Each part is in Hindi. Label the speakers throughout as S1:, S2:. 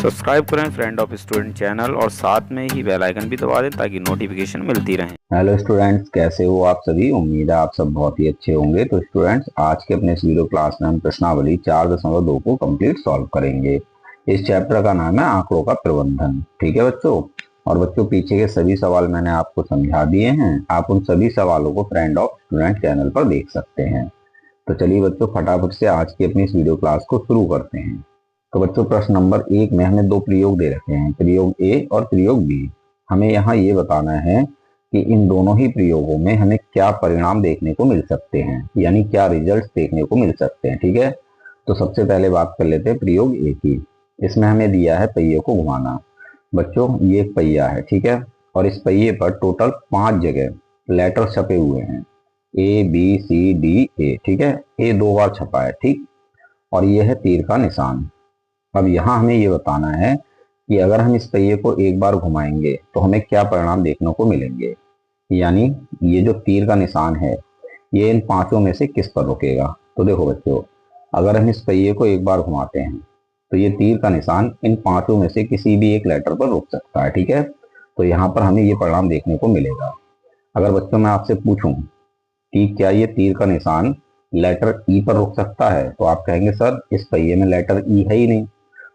S1: सब्सक्राइब करें फ्रेंड ऑफ स्टूडेंट चैनल और साथ में ही बेल आइकन भी दबा दें ताकि नोटिफिकेशन मिलती रहे।
S2: हेलो स्टूडेंट्स, कैसे हो आप सभी। उम्मीद है आप सब बहुत ही अच्छे होंगे। तो स्टूडेंट्स, आज के अपने इस वीडियो क्लास में हम प्रश्नावली 4.2 को कंप्लीट सॉल्व करेंगे। इस चैप्टर का नाम है आंकड़ों का प्रबंधन। ठीक है बच्चों। और बच्चों, पीछे के सभी सवाल मैंने आपको समझा दिए हैं। आप उन सभी सवालों को फ्रेंड ऑफ स्टूडेंट चैनल पर देख सकते हैं। तो चलिए बच्चों, फटाफट से आज की अपनी इस वीडियो क्लास को शुरू करते हैं। तो बच्चों, प्रश्न नंबर 1 में हमें दो प्रयोग दे रखे हैं, प्रयोग ए और प्रयोग बी। हमें यहाँ ये बताना है कि इन दोनों ही प्रयोगों में हमें क्या परिणाम देखने को मिल सकते हैं, यानी क्या रिजल्ट देखने को मिल सकते हैं। ठीक है। तो सबसे पहले बात कर लेते हैं प्रयोग ए की। इसमें हमें दिया है पहिए को घुमाना। बच्चों, ये एक पहिया है, ठीक है। और इस पहिए पर टोटल 5 जगह लेटर छपे हुए हैं, A B C D A. ठीक है। ए 2 बार छपा है, ठीक। और ये है तीर का निशान। अब यहाँ हमें ये बताना है कि अगर हम इस पहिए को एक बार घुमाएंगे तो हमें क्या परिणाम देखने को मिलेंगे, यानी ये जो तीर का निशान है ये इन पांचों में से किस पर रुकेगा। तो देखो बच्चों, अगर हम इस पहिए को एक बार घुमाते हैं तो ये तीर का निशान इन पांचों में से किसी भी एक लेटर पर रुक सकता है। ठीक है। तो यहाँ पर हमें ये परिणाम देखने को मिलेगा। अगर बच्चों मैं आपसे पूछूं कि क्या ये तीर का निशान लेटर ई पर रुक सकता है, तो आप कहेंगे सर इस पहिए में लेटर ई है ही नहीं,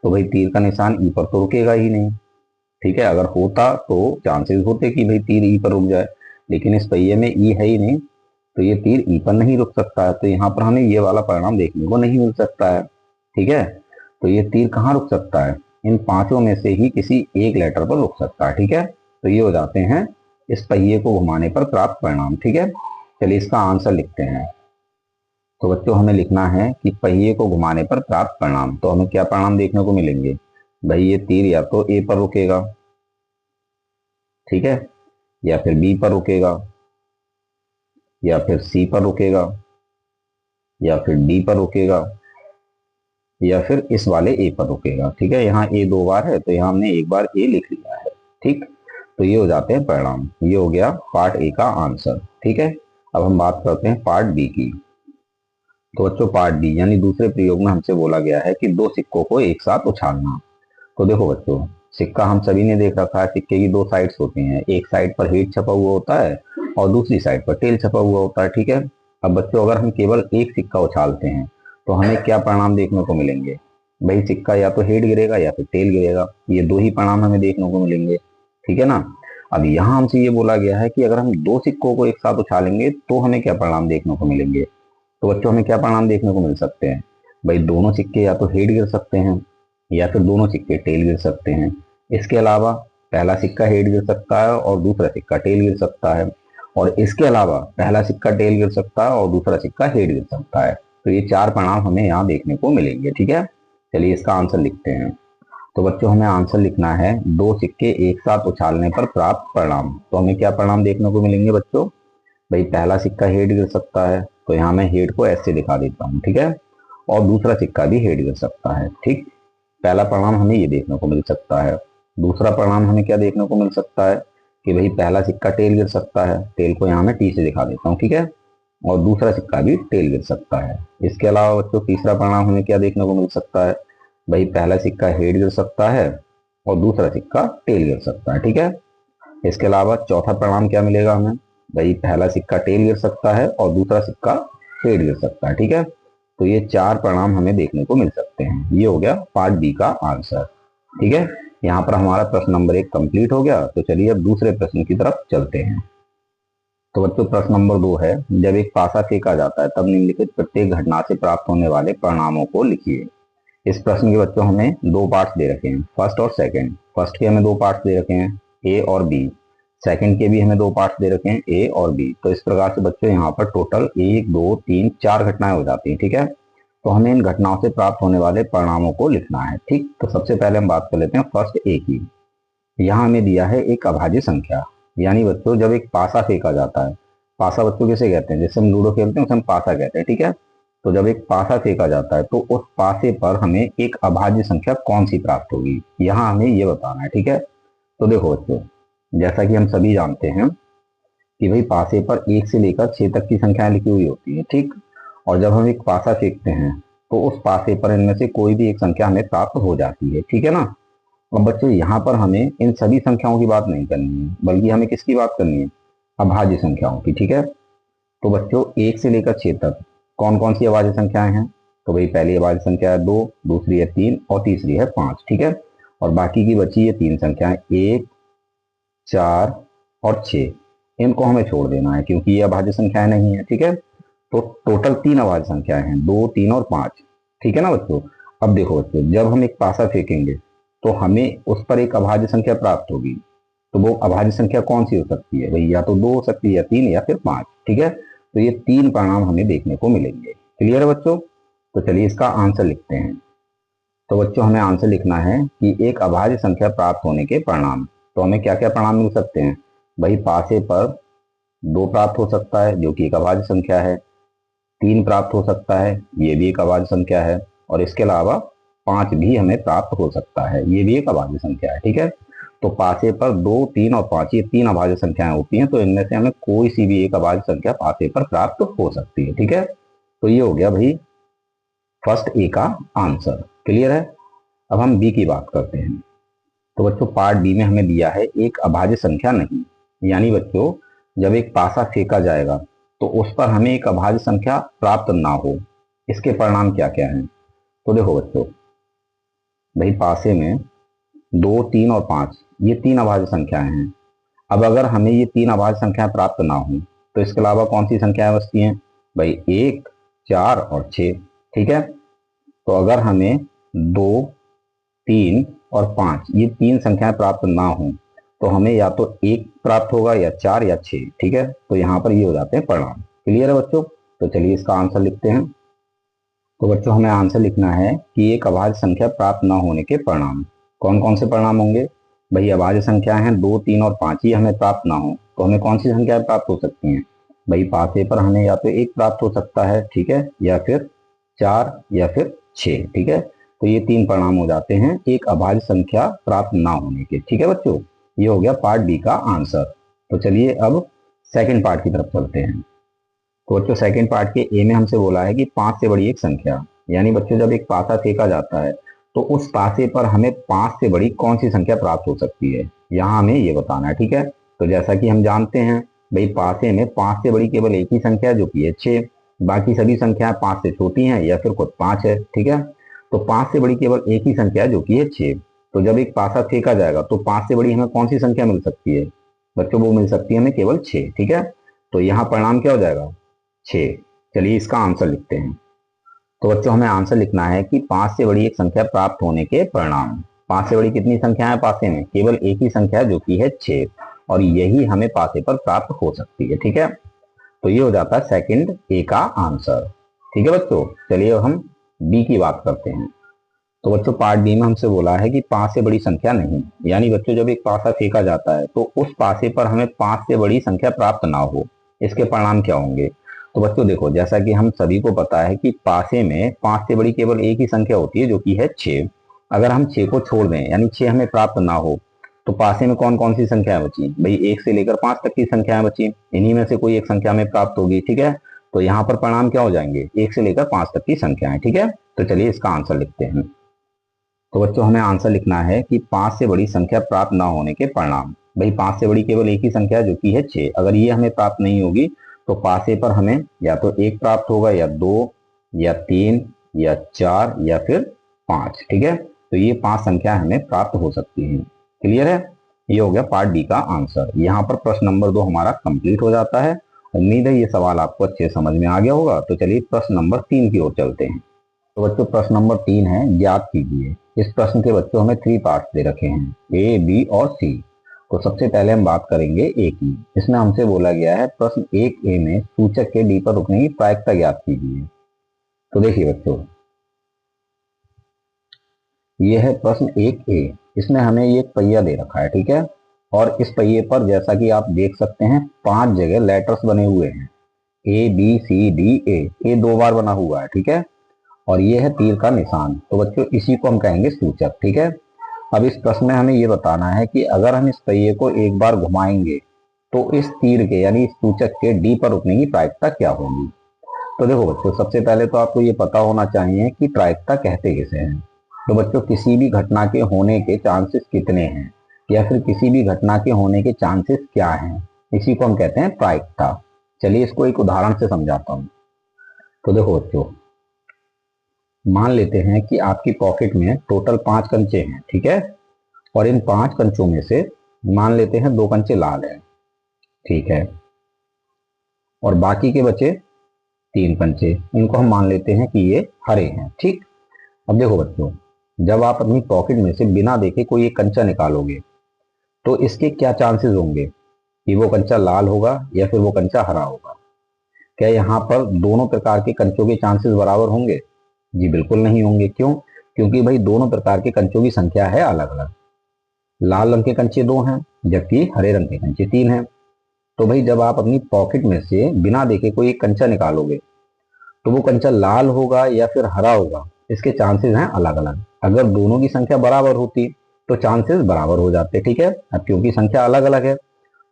S2: तो भाई तीर का निशान ई पर तो रुकेगा ही नहीं। ठीक है। अगर होता तो चांसेस होते कि भाई तीर ई पर रुक जाए, लेकिन इस पहिए में ई है ही नहीं, तो ये तीर ई पर नहीं रुक सकता है। तो यहाँ पर हमें ये वाला परिणाम देखने को नहीं मिल सकता है। ठीक है। तो ये तीर कहाँ रुक सकता है, इन पांचों में से ही किसी एक लेटर पर रुक सकता है। ठीक है। तो ये हो जाते हैं इस पहिए को घुमाने पर प्राप्त परिणाम। ठीक है। चलिए इसका आंसर लिखते हैं। तो बच्चों, हमें लिखना है कि पहिए को घुमाने पर प्राप्त परिणाम। तो हमें क्या परिणाम देखने को मिलेंगे, भाई ये तीर या तो ए पर रुकेगा, ठीक है, या फिर बी पर रुकेगा, या फिर सी पर रुकेगा, या फिर डी पर रुकेगा, या फिर इस वाले ए पर रुकेगा। ठीक है। यहाँ ए 2 बार है तो यहाँ हमने एक बार ए लिख लिया है, ठीक। तो ये हो जाते हैं परिणाम। ये हो गया पार्ट ए का आंसर। ठीक है। अब हम बात करते हैं पार्ट बी की। तो बच्चों, पार्ट डी यानी दूसरे प्रयोग में हमसे बोला गया है कि दो सिक्कों को एक साथ उछालना। तो देखो बच्चों, सिक्का हम सभी ने देख रखा है, सिक्के की 2 साइड्स होती हैं। एक साइड पर हेड छपा हुआ होता है और दूसरी साइड पर टेल छपा हुआ होता है। ठीक है। अब बच्चों, अगर हम केवल एक सिक्का उछालते हैं तो हमें क्या परिणाम देखने को मिलेंगे, भाई सिक्का या तो हेड गिरेगा या फिर टेल गिरेगा। ये दो ही परिणाम हमें देखने को मिलेंगे। ठीक है ना। अब यहाँ हमसे ये बोला गया है कि अगर हम दो सिक्कों को एक साथ उछालेंगे तो हमें क्या परिणाम देखने को मिलेंगे। तो बच्चों, हमें क्या परिणाम देखने को मिल सकते हैं, भाई दोनों सिक्के या तो हेड गिर सकते हैं या फिर दोनों सिक्के टेल गिर सकते हैं। इसके अलावा पहला सिक्का हेड गिर सकता है और दूसरा सिक्का टेल गिर सकता है, और इसके अलावा पहला सिक्का टेल गिर सकता है और दूसरा सिक्का हेड गिर सकता है। तो ये 4 परिणाम हमें यहाँ देखने को मिलेंगे। ठीक है। चलिए इसका आंसर लिखते हैं। तो बच्चों, हमें आंसर लिखना है दो सिक्के एक साथ उछालने पर प्राप्त परिणाम। तो हमें क्या परिणाम देखने को मिलेंगे बच्चों, भाई पहला सिक्का हेड गिर सकता है तो यहाँ मैं हेड को ऐसे दिखा देता हूँ, ठीक है, और दूसरा सिक्का भी हेड गिर सकता है। ठीक। पहला परिणाम हमें ये देखने को मिल सकता है। दूसरा परिणाम हमें क्या देखने को मिल सकता है कि भाई पहला सिक्का टेल गिर सकता है, टेल को यहाँ मैं टी से दिखा देता हूँ, ठीक है, और दूसरा सिक्का भी टेल गिर सकता है। इसके अलावा बच्चों, तीसरा परिणाम हमें क्या देखने को मिल सकता है, भाई पहला सिक्का हेड गिर सकता है और दूसरा सिक्का टेल गिर सकता है। ठीक है। इसके अलावा चौथा परिणाम क्या मिलेगा हमें, भाई पहला सिक्का टेल गिर सकता है और दूसरा सिक्का हेड गिर सकता है। ठीक है। तो ये 4 परिणाम हमें देखने को मिल सकते हैं। ये हो गया पार्ट बी का आंसर। ठीक है। यहाँ पर हमारा प्रश्न नंबर 1 कंप्लीट हो गया। तो चलिए अब दूसरे प्रश्न की तरफ चलते हैं। तो बच्चों, प्रश्न नंबर 2 है, जब एक पासा फेंका जाता है तब निम्नलिखित प्रत्येक घटना से प्राप्त होने वाले परिणामों को लिखिए। इस प्रश्न के बच्चों हमें 2 पार्ट्स दे रखे हैं, फर्स्ट और सेकंड। फर्स्ट के हमें 2 पार्ट्स दे रखे हैं, ए और बी। सेकंड के भी हमें 2 पार्ट्स दे रखे हैं, ए और बी। तो इस प्रकार से बच्चों यहाँ पर टोटल 1 2 3 4 घटनाएं हो जाती हैं। ठीक है। तो हमें इन घटनाओं से प्राप्त होने वाले परिणामों को लिखना है। ठीक। तो सबसे पहले हम बात कर लेते हैं फर्स्ट ए की। यहाँ हमें दिया है एक अभाज्य संख्या, यानी बच्चों जब एक पासा फेंका जाता है, पासा बच्चों किसे कहते हैं, जैसे हम लूडो खेलते हैं उसे हम पासा कहते हैं। ठीक है। तो जब एक पासा फेंका जाता है तो उस पासे पर हमें एक अभाज्य संख्या कौन सी प्राप्त होगी, यहाँ हमें ये बताना है। ठीक है। तो देखो बच्चों, जैसा कि हम सभी जानते हैं कि भाई पासे पर 1 से लेकर 6 तक की संख्याएं लिखी हुई होती है। ठीक। और जब हम एक पासा फेंकते हैं तो उस पासे पर इनमें से कोई भी एक संख्या हमें प्राप्त हो जाती है। ठीक है ना। अब बच्चों यहाँ पर हमें इन सभी संख्याओं की बात नहीं करनी है, बल्कि हमें किसकी बात करनी है, अभाज्य संख्याओं की। ठीक है, तो बच्चों 1 से लेकर 6 तक कौन कौन सी अभाज्य संख्याएं हैं? तो भाई पहली अभाज्य संख्या है 2, दूसरी है 3 और तीसरी है 5। ठीक है, और बाकी की बची ये 3 संख्याएं 1, 4 और 6। इनको हमें छोड़ देना है क्योंकि ये अभाज्य संख्याएं नहीं है। ठीक है, तो टोटल 3 अभाज्य संख्याएं हैं, 2, 3 और 5। ठीक है ना बच्चों। अब देखो बच्चों, जब हम एक पासा फेंकेंगे तो हमें उस पर एक अभाज्य संख्या प्राप्त होगी। तो वो अभाज्य संख्या कौन सी हो सकती है भाई? या तो 2 हो सकती है, या 3, या फिर 5। ठीक है, तो ये 3 परिणाम हमें देखने को मिलेंगे। क्लियर है बच्चों? तो चलिए इसका आंसर लिखते हैं। तो बच्चों हमें आंसर लिखना है कि एक अभाज्य संख्या प्राप्त होने के परिणाम। तो हमें क्या क्या परिणाम मिल सकते हैं भाई? पासे पर 2 प्राप्त हो सकता है जो कि एक अभाज्य संख्या है, 3 प्राप्त हो सकता है, ये भी एक अभाज्य संख्या है, और इसके अलावा 5 भी हमें प्राप्त हो सकता है, ये भी एक अभाज्य संख्या है। ठीक है, तो पासे पर 2, 3 और 5 ये 3 अभाज्य संख्याएं होती हैं, तो इनमें से हमें कोई सी भी एक अभाज्य संख्या पासे पर प्राप्त हो सकती है। ठीक है, तो ये हो गया भाई फर्स्ट ए का आंसर। क्लियर है? अब हम बी की बात करते हैं। तो बच्चों पार्ट बी में हमें दिया है एक अभाज्य संख्या नहीं, यानी बच्चों जब एक पासा फेंका जाएगा तो उस पर हमें एक अभाज्य संख्या प्राप्त ना हो, इसके परिणाम क्या क्या हैं? तो देखो बच्चों, भाई पासे में 2, 3 और 5 ये 3 अभाज्य संख्याएं हैं। अब अगर हमें ये 3 अभाज्य संख्याएं प्राप्त ना हो तो इसके अलावा कौन सी संख्याएं बचती हैं भाई? 1, 4 और 6। ठीक है, तो अगर हमें 2, 3 और 5 ये 3 संख्याएं प्राप्त ना हो तो हमें या तो 1 प्राप्त होगा, या 4 या 6। ठीक है, तो यहाँ पर ये हो जाते हैं परिणाम। क्लियर है बच्चों? तो चलिए इसका आंसर लिखते हैं। तो बच्चों हमें आंसर लिखना है कि एक अभाज्य संख्या प्राप्त न होने के परिणाम। कौन कौन से परिणाम होंगे भाई? अभाज्य संख्या है 2, 3 और 5 ही हमें प्राप्त ना हो तो हमें कौन सी संख्याएं प्राप्त हो सकती हैं भाई? पासे पर हमें या तो 1 प्राप्त हो सकता है, ठीक है, या फिर 4 या फिर 6। ठीक है, तो ये 3 परिणाम हो जाते हैं एक अभाज्य संख्या प्राप्त ना होने के। ठीक है बच्चों, ये हो गया पार्ट बी का आंसर। तो चलिए अब सेकंड पार्ट की तरफ चलते हैं। तो बच्चों सेकंड पार्ट के ए में हमसे बोला है कि 5 से बड़ी एक संख्या, यानी बच्चों जब एक पासा फेंका जाता है तो उस पासे पर हमें 5 से बड़ी कौन सी संख्या प्राप्त हो सकती है, यहाँ हमें ये बताना है। ठीक है, तो जैसा कि हम जानते हैं भाई पासे में 5 से बड़ी केवल एक ही संख्या है जो कि है 6। बाकी सभी संख्याएं 5 से छोटी हैं या फिर खुद 5 है। ठीक है, तो 5 से बड़ी केवल एक ही संख्या है जो कि है 6। तो जब एक पासा फेंका जाएगा तो 5 से बड़ी हमें कौन सी संख्या मिल सकती है बच्चों? वो मिल सकती है हमें केवल 6। ठीक है, तो यहाँ परिणाम क्या हो जाएगा? 6। चलिए इसका आंसर लिखते हैं। तो बच्चों हमें आंसर लिखना है कि 5 से बड़ी एक संख्या प्राप्त होने के परिणाम। 5 से बड़ी कितनी संख्या है पासे में? केवल एक ही संख्या है जो कि है 6, और यही हमें पासे पर प्राप्त हो सकती है। ठीक है, तो ये हो जाता है सेकंड ए का आंसर। ठीक है बच्चों, चलिए अब हम बी की बात करते हैं। तो बच्चों पार्ट बी में हमसे बोला है कि 5 से बड़ी संख्या नहीं, यानी बच्चों जब एक पासा फेंका जाता है तो उस पासे पर हमें 5 से बड़ी संख्या प्राप्त ना हो, इसके परिणाम क्या होंगे? तो बच्चों देखो, जैसा कि हम सभी को पता है कि पासे में 5 से बड़ी केवल एक ही संख्या होती है जो कि है 6। अगर हम 6 को छोड़ दें यानी 6 हमें प्राप्त ना हो तो पासे में कौन कौन सी संख्या बची भाई? 1 से लेकर 5 तक की संख्याएं बची, इन्हीं में से कोई एक संख्या हमें प्राप्त होगी। ठीक है, तो यहाँ पर परिणाम क्या हो जाएंगे? 1 से लेकर 5 तक की संख्याएं। ठीक है, तो चलिए इसका आंसर लिखते हैं। तो बच्चों हमें आंसर लिखना है कि 5 से बड़ी संख्या प्राप्त ना होने के परिणाम। भाई 5 से बड़ी केवल एक ही संख्या है जो कि है 6। अगर ये हमें प्राप्त नहीं होगी तो पासे पर हमें या तो 1 प्राप्त होगा, या 2, या 3, या 4, या फिर 5। ठीक है, तो ये 5 संख्या हमें प्राप्त हो सकती है। क्लियर है? ये हो गया पार्ट डी का आंसर। यहाँ पर प्रश्न नंबर 2 हमारा कंप्लीट हो जाता है। उम्मीद है ये सवाल आपको अच्छे समझ में आ गया होगा। तो चलिए प्रश्न नंबर 3 की ओर चलते हैं। तो बच्चों प्रश्न नंबर 3 है, ज्ञात कीजिए। इस प्रश्न के बच्चों हमें 3 पार्ट्स दे रखे हैं, ए, बी और सी। तो सबसे पहले हम बात करेंगे ए की। इसमें हमसे बोला गया है प्रश्न 1 ए में सूचक के डी पर रुकने की प्रायिकता ज्ञात कीजिए। तो देखिए बच्चों, ये है प्रश्न 1 ए। इसमें हमें ये एक पहिया दे रखा है, ठीक है, और इस पहिए पर जैसा कि आप देख सकते हैं 5 जगह लेटर्स बने हुए हैं, ए, बी, सी, डी, ए 2 बार बना हुआ है। ठीक है, और ये है तीर का निशान। तो बच्चों इसी को हम कहेंगे सूचक। ठीक है, अब इस प्रश्न में हमें ये बताना है कि अगर हम इस पहिए को एक बार घुमाएंगे तो इस तीर के यानी इस सूचक के डी पर रुकने की प्रायिकता क्या होगी। तो देखो बच्चों, सबसे पहले तो आपको ये पता होना चाहिए कि प्रायिकता कहते किसे हैं। तो बच्चों किसी भी घटना के होने के चांसेस कितने हैं, या फिर किसी भी घटना के होने के चांसेस क्या हैं, इसी को हम कहते हैं प्रायिकता। चलिए इसको एक उदाहरण से समझाता हूं। तो देखो बच्चों, मान लेते हैं कि आपकी पॉकेट में टोटल 5 कंचे हैं, ठीक है, और इन 5 कंचों में से मान लेते हैं 2 कंचे लाल हैं, ठीक है, और बाकी के बचे 3 कंचे, इनको हम मान लेते हैं कि ये हरे हैं, ठीक। अब देखो बच्चों, जब आप अपनी पॉकेट में से बिना देखे कोई एक कंचा निकालोगे तो इसके क्या चांसेस होंगे कि वो कंचा लाल होगा या फिर वो कंचा हरा होगा। क्या यहाँ पर दोनों प्रकार के कंचों के चांसेस बराबर होंगे? जी बिल्कुल नहीं होंगे। क्यों? क्योंकि भाई दोनों प्रकार के कंचों की संख्या है अलग अलग। लाल रंग के कंचे 2 हैं जबकि हरे रंग के कंचे 3 हैं। तो भाई जब आप अपनी पॉकेट में से बिना देखे कोई एक कंचा निकालोगे तो वो कंचा लाल होगा या फिर हरा होगा, इसके चांसेस हैं अलग अलग। अगर दोनों की संख्या बराबर होती तो चांसेस बराबर हो जाते, ठीक है। अब क्योंकि संख्या अलग अलग है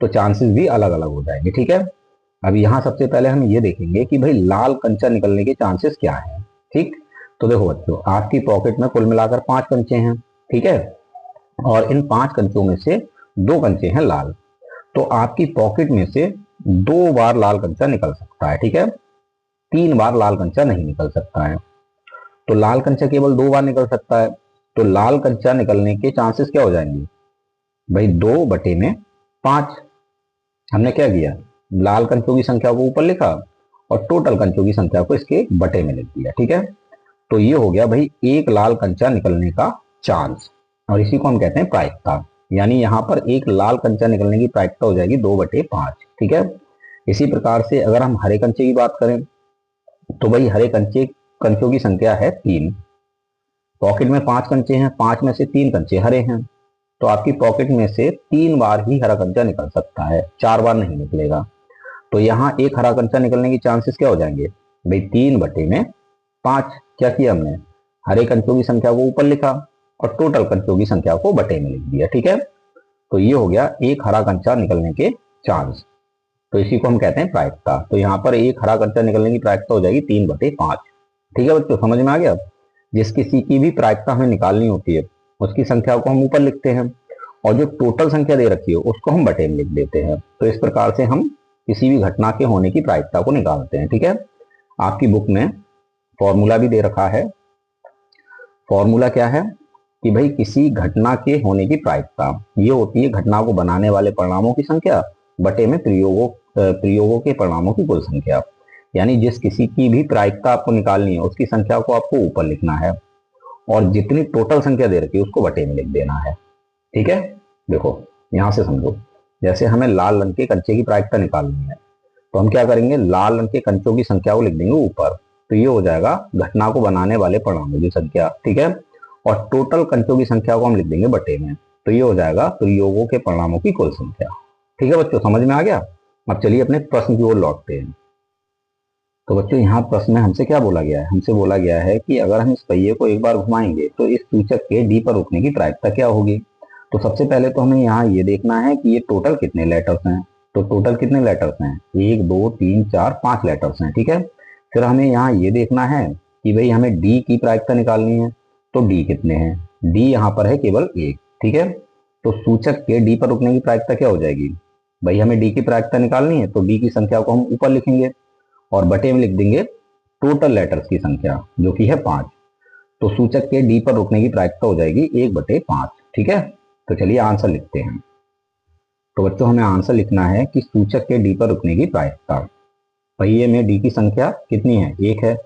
S2: तो चांसेस भी अलग अलग हो जाएंगे, ठीक है। अब यहाँ सबसे पहले हम ये देखेंगे कि भाई लाल कंचा निकलने के चांसेस क्या है, ठीक। तो देखो बच्चों, आपकी पॉकेट में कुल मिलाकर 5 कंचे हैं, ठीक है, और इन 5 कंचों में से 2 कंचे हैं लाल। तो आपकी पॉकेट में से 2 बार लाल कंचा निकल सकता है, ठीक है, 3 बार लाल कंचा नहीं निकल सकता है। तो लाल कंचा केवल 2 बार निकल सकता है। तो लाल कंचा निकलने के चांसेस क्या हो जाएंगे भाई, 2/5। हमने क्या किया, लाल कंचों की संख्या को ऊपर लिखा और टोटल कंचों की संख्या को इसके बटे में लिख दिया, ठीक है। तो ये हो गया भाई एक लाल कंचा निकलने का चांस, और इसी को हम कहते हैं प्रायिकता। यानी यहाँ पर एक लाल कंचा निकलने की प्रायिकता हो जाएगी 2/5, ठीक है। इसी प्रकार से अगर हम हरे कंचे की बात करें तो भाई हरे कंचों की संख्या है 3। पॉकेट में 5 कंचे हैं, 5 में से 3 कंचे हरे हैं। तो आपकी पॉकेट में से 3 बार ही हरा कंचा निकल सकता है, 4 बार नहीं निकलेगा। तो यहाँ एक हरा कंचा निकलने की चांसेस क्या हो जाएंगे भाई, 3/5। क्या किया हमने, हरे कंचों की संख्या को ऊपर लिखा और टोटल कंचों की संख्या को बटे में लिख दिया, ठीक है। तो ये हो गया एक हरा कंचा निकलने के चांस। तो इसी को हम कहते हैं प्रायिकता। तो यहाँ पर एक हरा कंचा निकलने की प्रायिकता हो जाएगी 3/5, ठीक है बच्चों, समझ में आ गया। जिस किसी की भी प्रायिकता हमें निकालनी होती है उसकी संख्या को हम ऊपर लिखते हैं और जो टोटल संख्या दे रखी है उसको हम बटे में लिख देते हैं। तो इस प्रकार से हम किसी भी घटना के होने की प्रायिकता को निकालते हैं, ठीक है। आपकी बुक में फॉर्मूला भी दे रखा है। फॉर्मूला क्या है कि भाई किसी घटना के होने की प्रायिकता ये होती है घटना को बनाने वाले परिणामों की संख्या बटे में प्रयोगों के परिणामों की कुल संख्या। यानी जिस किसी की भी प्रायिकता आपको निकालनी है उसकी संख्या को आपको ऊपर लिखना है और जितनी टोटल संख्या दे रखी है उसको बटे में लिख देना है, ठीक है। देखो यहां से समझो, जैसे हमें लाल रंग के कंचे की प्रायिकता निकालनी है तो हम क्या करेंगे, लाल रंग के कंचों की संख्या को लिख देंगे ऊपर। तो ये हो जाएगा घटना को बनाने वाले परिणामों की संख्या, ठीक है, और टोटल कंचों की संख्या को हम लिख देंगे बटे में। तो ये हो जाएगा प्रयोगों के परिणामों की कुल संख्या, ठीक है बच्चों, समझ में आ गया। अब चलिए अपने प्रश्न की ओर लौटते हैं। तो बच्चों यहाँ प्रश्न में हमसे क्या बोला गया है, हमसे बोला गया है कि अगर हम इस पहिए को एक बार घुमाएंगे तो इस सूचक के डी पर रुकने की प्रायिकता क्या होगी। तो सबसे पहले तो हमें यहाँ ये देखना है कि ये टोटल कितने लेटर्स हैं। तो टोटल कितने लेटर्स हैं, 1 2 3 4 5 लेटर्स हैं, ठीक है। फिर हमें यहाँ ये देखना है कि भाई हमें डी की प्रायिकता निकालनी है। तो डी कितने हैं, डी यहाँ पर है केवल 1, ठीक है। तो सूचक के डी पर रुकने की प्रायिकता क्या हो जाएगी भाई, हमें डी की प्रायिकता निकालनी है तो डी की संख्या को हम ऊपर लिखेंगे और बटे में लिख देंगे टोटल लेटर्स की संख्या जो कि है 5। तो सूचक के डी पर रुकने की प्रायिकता हो जाएगी 1/5, ठीक है। तो चलिए आंसर लिखते हैं। तो बच्चों हमें आंसर लिखना है कि सूचक के डी पर रुकने की प्रायिकता, पहिए में डी की संख्या कितनी है 1 है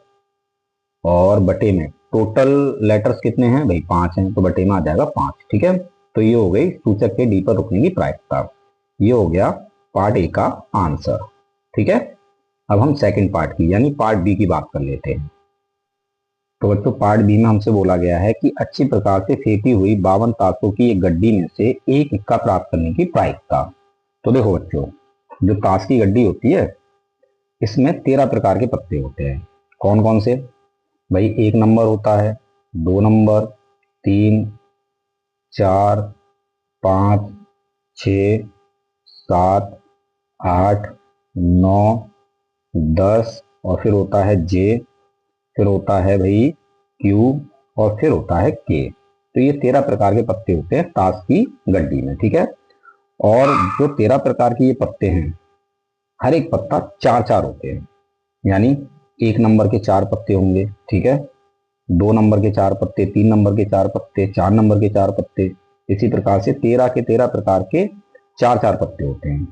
S2: और बटे में टोटल लेटर्स कितने हैं भाई 5 हैं, तो बटे में आ जाएगा 5, ठीक है। तो ये हो गई सूचक के डी पर रुकने की प्रायिकता। ये हो गया पार्ट ए का आंसर, ठीक है। अब हम सेकंड पार्ट की यानी पार्ट बी की बात कर लेते हैं। तो बच्चों पार्ट बी में हमसे बोला गया है कि अच्छी प्रकार से फेंकी हुई 52 ताशों की एक गड्डी में से एक इक्का प्राप्त करने की प्रायिकता। तो देखो बच्चों, जो ताश की गड्डी होती है इसमें 13 प्रकार के पत्ते होते हैं। कौन कौन से भाई, 1 नंबर होता है, 2 नंबर, 3, 4, 5, 6, 7, 8, 9, 10 और फिर होता है जे, फिर होता है भाई क्यू और फिर होता है के। तो ये 13 प्रकार के पत्ते होते हैं ताश की गड्डी में, ठीक है। और जो 13 प्रकार के ये पत्ते हैं, हर एक पत्ता 4-4 होते हैं, यानी 1 नंबर के 4 पत्ते होंगे, ठीक है, 2 नंबर के 4 पत्ते, 3 नंबर के 4 पत्ते, 4 नंबर के 4 पत्ते, इसी प्रकार से 13 के 13 प्रकार के 4-4 पत्ते होते हैं।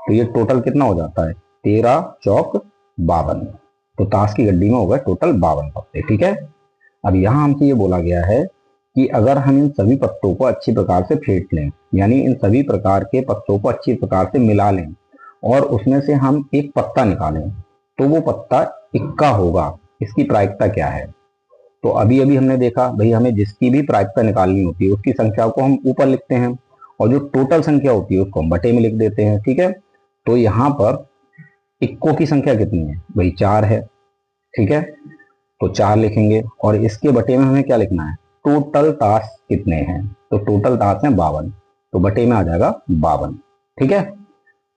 S2: तो ये टोटल कितना हो जाता है, 13 चौक 52। तो ताश की गड्डी में होगा टोटल 52 पत्ते, ठीक है। अब यहां हमसे ये बोला गया है कि अगर हम इन सभी पत्तों को अच्छी प्रकार से फेंट लें, यानी इन सभी प्रकार के पत्तों को अच्छी प्रकार से मिला लें और उसमें से हम एक पत्ता निकालें, तो वो पत्ता इक्का होगा। इसकी प्रायिकता क्या है? तो अभी अभी हमने देखा भाई, हमें जिसकी भी प्रायिकता निकालनी होती है उसकी संख्या को हम ऊपर लिखते हैं और जो टोटल संख्या होती है उसको हम बटे में लिख देते हैं, ठीक है। तो यहाँ पर इक्को की संख्या कितनी है भाई, 4 है, ठीक है। तो 4 लिखेंगे और इसके बटे में हमें क्या लिखना है, टोटल ताश कितने हैं। तो टोटल ताश है 52, तो बटे में आ जाएगा 52, ठीक है।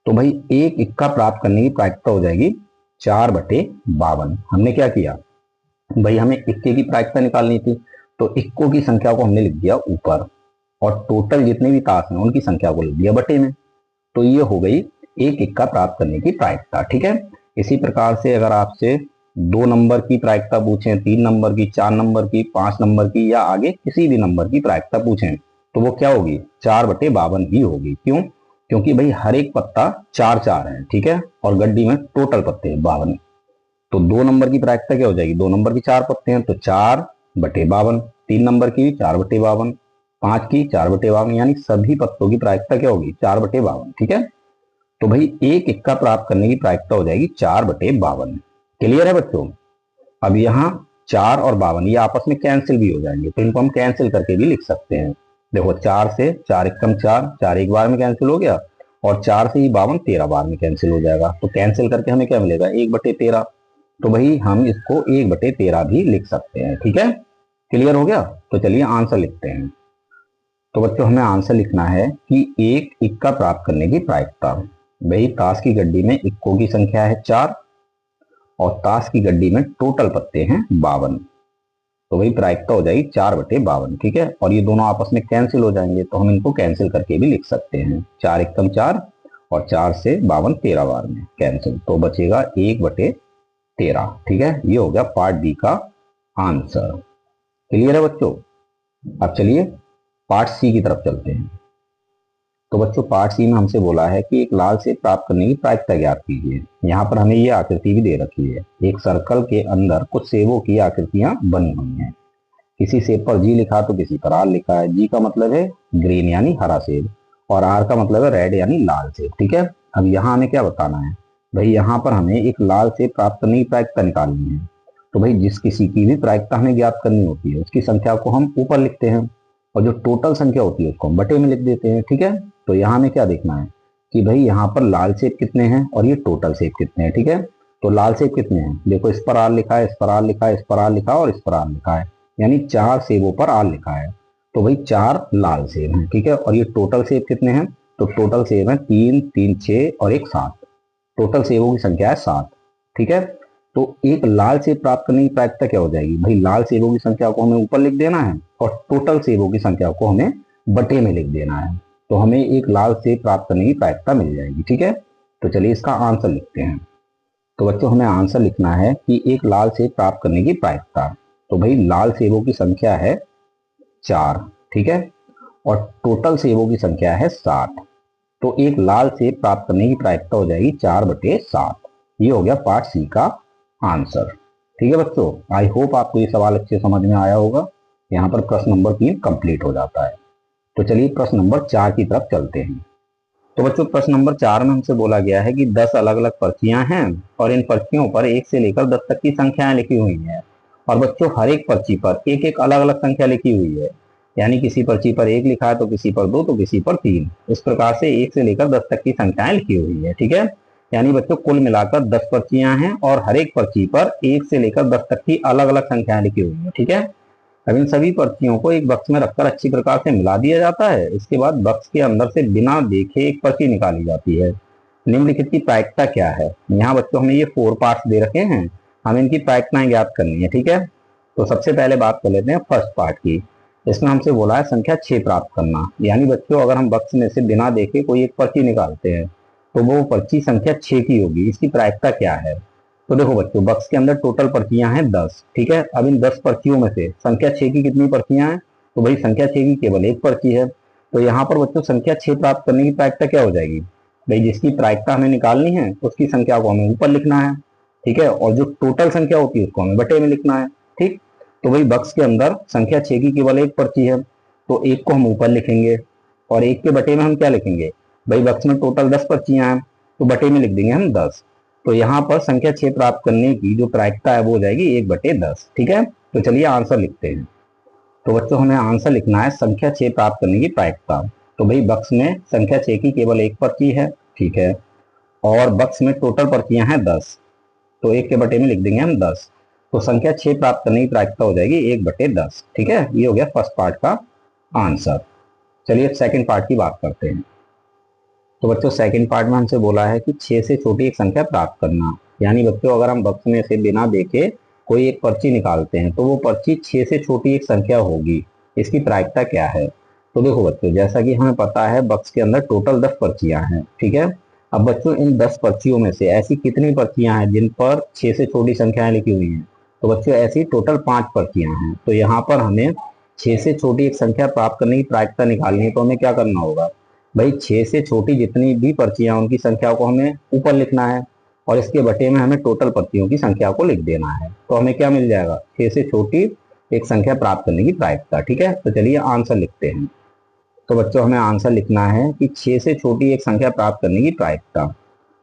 S2: तो भाई एक इक्का प्राप्त करने की प्रायिकता हो जाएगी 4/52। हमने क्या किया भाई, हमें इक्के की प्रायिकता निकालनी थी, तो इक्कों की संख्या को हमने लिख दिया ऊपर और टोटल जितने भी ताश हैं उनकी संख्या को लिख दिया बटे में। तो ये हो गई एक इक्का प्राप्त करने की प्रायिकता, ठीक है। इसी प्रकार से अगर आपसे 2 नंबर की प्रायिकता पूछें, 3 नंबर की, 4 नंबर की, 5 नंबर की या आगे किसी भी नंबर की प्रायिकता पूछें, तो वो क्या होगी, 4/52 ही होगी। क्यों? क्योंकि भाई हर एक पत्ता 4-4 है, ठीक है, और गड्डी में टोटल पत्ते 52। तो 2 नंबर की प्रायिकता क्या हो जाएगी, 2 नंबर की 4 पत्ते हैं तो 4/52, 3 नंबर की 4/52, 5 की 4/52, यानी सभी पत्तों की प्रायिकता क्या होगी, 4/52, ठीक है। तो भाई एक इक्का प्राप्त करने की प्रायिकता हो जाएगी 4/52। क्लियर है बच्चों? अब यहाँ 4 और 52 ये आपस में कैंसिल भी हो जाएंगे, तो इनको हम कैंसिल करके भी लिख सकते हैं। देखो 4 से 4 एकम 4, 4 एक बार में कैंसिल हो गया, और 4 से ही 52 13 बार में कैंसिल हो जाएगा। तो कैंसिल करके हमें क्या मिलेगा, 1/13। तो भाई हम इसको 1/13 भी लिख सकते हैं, ठीक है। क्लियर हो गया? तो चलिए आंसर लिखते हैं। तो बच्चों हमें आंसर लिखना है कि एक इक्का प्राप्त करने की प्रायिकता। भाई ताश की गड्डी में इक्कों की संख्या है 4 और ताश की गड्डी में टोटल पत्ते हैं 52। तो वही प्रायिकता हो जाएगी 4/52, ठीक है। और ये दोनों आपस में कैंसिल हो जाएंगे, तो हम इनको कैंसिल करके भी लिख सकते हैं। 4 एकम 4 और 4 से 52 13 बार में कैंसिल, तो बचेगा 1/13, ठीक है। ये हो गया पार्ट बी का आंसर। क्लियर है बच्चों? अब चलिए पार्ट सी की तरफ चलते हैं। तो बच्चों पार्ट सी में हमसे बोला है कि एक लाल सेब प्राप्त करने की प्रायिकता ज्ञात कीजिए। यहाँ पर हमें ये आकृति भी दे रखी है, एक सर्कल के अंदर कुछ सेबों की आकृतियां बनी हुई हैं। किसी सेब पर जी लिखा तो किसी पर आर लिखा है। जी का मतलब है ग्रीन यानी हरा सेब, और आर का मतलब है रेड यानी लाल सेब, ठीक है। अब यहाँ हमें क्या बताना है भाई, यहाँ पर हमें एक लाल सेब प्राप्त करने की प्रायिकता निकालनी है। तो भाई जिस किसी की भी प्रायिकता हमें ज्ञात करनी होती है उसकी संख्या को हम ऊपर लिखते हैं और जो टोटल संख्या होती है उसको हम बटे में लिख देते हैं, ठीक है। तो यहाँ हमें क्या देखना है कि भाई यहाँ पर लाल सेब कितने हैं और ये टोटल सेब कितने हैं, ठीक है। तो लाल सेब कितने हैं, देखो इस पर आर लिखा है, इस पर आर लिखा है, इस पर आर लिखा है और इस पर आर लिखा है, यानी 4 सेबों पर आर लिखा है। तो भाई 4 लाल सेब हैं, ठीक है। और ये टोटल सेब कितने हैं, तो टोटल सेब है 3, 3, 6 और 1 7। टोटल सेबों की संख्या है 7, ठीक है। तो एक लाल सेब प्राप्त करने की प्रायिकता क्या हो जाएगी भाई, लाल सेबों की संख्या को हमें ऊपर लिख देना है और टोटल सेबों की संख्या को हमें बटे में लिख देना है। तो हमें एक लाल सेब प्राप्त करने की प्रायिकता मिल जाएगी, ठीक है। तो चलिए इसका आंसर लिखते हैं। तो बच्चों हमें आंसर लिखना है कि एक लाल सेब प्राप्त करने की प्रायिकता। तो भाई लाल सेबों की संख्या है 4, ठीक है, और टोटल सेबों की संख्या है 7। तो एक लाल सेब प्राप्त करने की प्रायिकता हो जाएगी 4/7। ये हो गया पार्ट सी का आंसर, ठीक है बच्चों। आई होप आपको ये सवाल अच्छे समझ में आया होगा। यहाँ पर प्रश्न नंबर 3 कंप्लीट हो जाता है। तो चलिए प्रश्न नंबर 4 की तरफ चलते हैं। तो बच्चों प्रश्न नंबर 4 में हमसे बोला गया है कि 10 अलग अलग पर्चियां हैं और इन पर्चियों पर 1 से लेकर 10 तक की संख्याएं लिखी हुई हैं। और बच्चों हर एक पर्ची पर एक एक अलग अलग संख्या लिखी हुई है, यानी किसी पर्ची पर 1 लिखा है तो किसी पर 2 तो किसी पर 3। इस प्रकार से 1 से लेकर 10 तक की संख्याएं लिखी हुई है, ठीक है। यानी बच्चों कुल मिलाकर 10 पर्चियां हैं और हर एक पर्ची पर 1 से लेकर 10 तक की अलग अलग संख्याएं लिखी हुई है, ठीक है। अब इन सभी पर्चियों को एक बक्स में रखकर अच्छी प्रकार से मिला दिया जाता है। इसके बाद बक्स के अंदर से बिना देखे एक पर्ची निकाली जाती है। निम्नलिखित की प्रायिकता क्या है। यहाँ बच्चों हमें ये 4 पार्ट्स दे रखे हैं, हमें इनकी प्रायिकताएं ज्ञात करनी है, ठीक है। तो सबसे पहले बात कर लेते हैं फर्स्ट पार्ट की। इसमें हमसे बोला है संख्या 6 प्राप्त करना। यानी बच्चों अगर हम बक्स में से बिना देखे कोई एक पर्ची निकालते हैं तो वो पर्ची संख्या 6 की होगी। इसकी प्रायिकता क्या है? तो देखो बच्चों, बक्स के अंदर टोटल पर्चियां हैं 10, ठीक है। अब इन 10 पर्चियों में से संख्या 6 की कितनी पर्चियां हैं? तो भाई संख्या 6 की केवल एक पर्ची है। तो यहाँ पर बच्चों संख्या 6 प्राप्त करने की प्रायिकता क्या हो जाएगी? भाई जिसकी प्रायिकता हमें निकालनी है उसकी संख्या को हमें ऊपर लिखना है, ठीक है, और जो टोटल संख्या होती है उसको हमें बटे में लिखना है, ठीक। तो भाई बक्स के अंदर संख्या 6 की केवल एक पर्ची है, तो एक को हम ऊपर लिखेंगे और एक के बटे में हम क्या लिखेंगे? भाई बक्स में टोटल 10 पर्चियां हैं तो बटे में लिख देंगे हम 10। तो यहाँ पर संख्या 6 प्राप्त करने की जो प्रायिकता है वो हो जाएगी 1/10, ठीक है। तो चलिए आंसर लिखते हैं। तो बच्चों हमें आंसर लिखना है संख्या 6 प्राप्त करने की प्रायिकता। तो भाई बक्स में संख्या 6 की केवल एक पर्ची है, ठीक है, और बक्स में टोटल पर्चियां हैं 10, तो एक के बटे में लिख देंगे हम 10। तो संख्या 6 प्राप्त करने की प्रायिकता हो जाएगी 1/10, ठीक है। ये हो गया फर्स्ट पार्ट का आंसर। चलिए सेकंड पार्ट की बात करते हैं। तो बच्चों सेकंड पार्ट में हमसे बोला है कि 6 से छोटी एक संख्या प्राप्त करना। यानी बच्चों अगर हम बक्स में से बिना देखे कोई एक पर्ची निकालते हैं तो वो पर्ची 6 से छोटी एक संख्या होगी। इसकी प्रायिकता क्या है? तो देखो बच्चों, जैसा कि हमें पता है बक्स के अंदर टोटल 10 पर्चियां हैं, ठीक है। अब बच्चों इन 10 पर्चियों में से ऐसी कितनी पर्चियां हैं जिन पर 6 से छोटी संख्याएं लिखी हुई हैं? तो बच्चों ऐसी टोटल 5 पर्चियां हैं। तो यहाँ पर हमें 6 से छोटी एक संख्या प्राप्त करने की प्रायिकता निकालनी है, तो हमें क्या करना होगा? भाई 6 से छोटी जितनी भी पर्चियां उनकी संख्या को हमें ऊपर लिखना है और इसके बटे में हमें टोटल पर्चियों की संख्या को लिख देना है। तो हमें क्या मिल जाएगा? 6 से छोटी एक संख्या प्राप्त करने की प्रायिकता, ठीक है। तो चलिए आंसर लिखते हैं। तो बच्चों हमें आंसर लिखना है कि 6 से छोटी एक संख्या प्राप्त करने की प्रायिकता।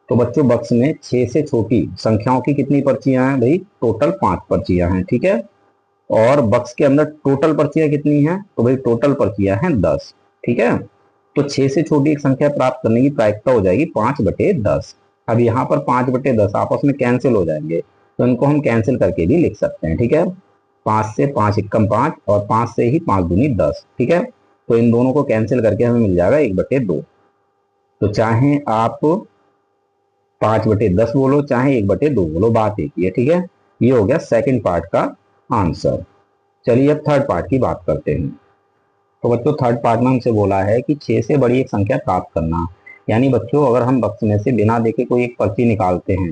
S2: तो बच्चों बक्स में 6 से छोटी संख्याओं की कितनी पर्चियां हैं? भाई टोटल 5 पर्चियां हैं, ठीक है। और बक्स के अंदर टोटल पर्चियां कितनी हैं? तो भाई टोटल पर्चियां हैं 10, ठीक है। तो 6 से छोटी एक संख्या प्राप्त करने की प्रायिकता हो जाएगी 5/10। अब यहाँ पर 5/10 आपस में कैंसिल हो जाएंगे, तो इनको हम कैंसिल करके भी लिख सकते हैं, ठीक है। 5 से 5 एकम 5 और 5 से ही 5 दूनी 10, ठीक है। तो इन दोनों को कैंसिल करके हमें मिल जाएगा 1/2। तो चाहे आप 5/10 बोलो चाहे 1/2 बोलो, बात एक ही है, ठीक है। ये हो गया सेकंड पार्ट का आंसर। चलिए अब थर्ड पार्ट की बात करते हैं। तो बच्चों थर्ड पार्ट में हमसे बोला है कि 6 से बड़ी एक संख्या प्राप्त करना। यानी बच्चों अगर हम बक्स में से बिना देखे कोई एक पर्ची निकालते हैं